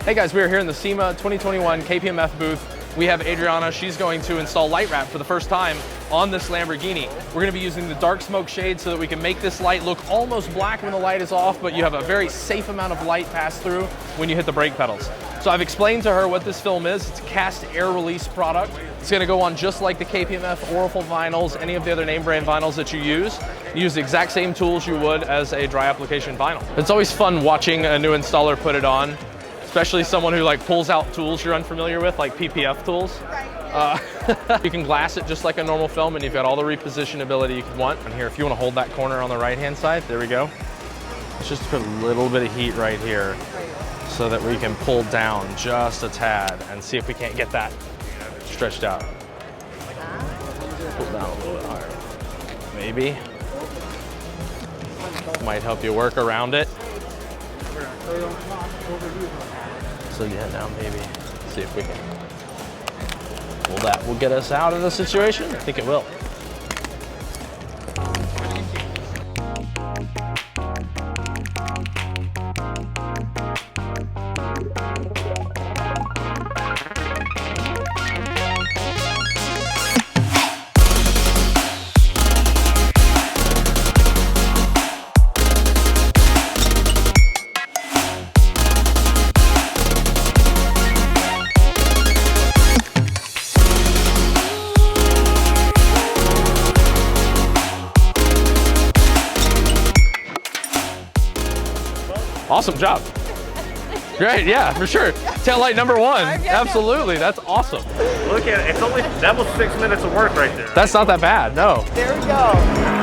Hey guys, we are here in the SEMA 2021 KPMF booth. We have Adriana. She's going to install light wrap for the first time on this Lamborghini. We're going to be using the dark smoke shade so that we can make this light look almost black when the light is off, but you have a very safe amount of light pass through when you hit the brake pedals. So I've explained to her what this film is. It's a cast air release product. It's going to go on just like the KPMF Orafol vinyls, any of the other name brand vinyls that you use. You use the exact same tools you would as a dry application vinyl. It's always fun watching a new installer put it on, especially someone who like pulls out tools you're unfamiliar with, like PPF tools. You can glass it just like a normal film, and you've got all the repositionability you could want. And here, if you want to hold that corner on the right-hand side, there we go. Let's just put a little bit of heat right here so that we can pull down just a tad and see if we can't get that stretched out. Pull down a little bit higher. Maybe. Might help you work around it. So yeah, now maybe see if we can. Will that will get us out of the situation? I think it will. Awesome job. Great, yeah, for sure. Tail light number one. Absolutely, that's awesome. Look at it, that was 6 minutes of work right there. That's not that bad, no. There we go.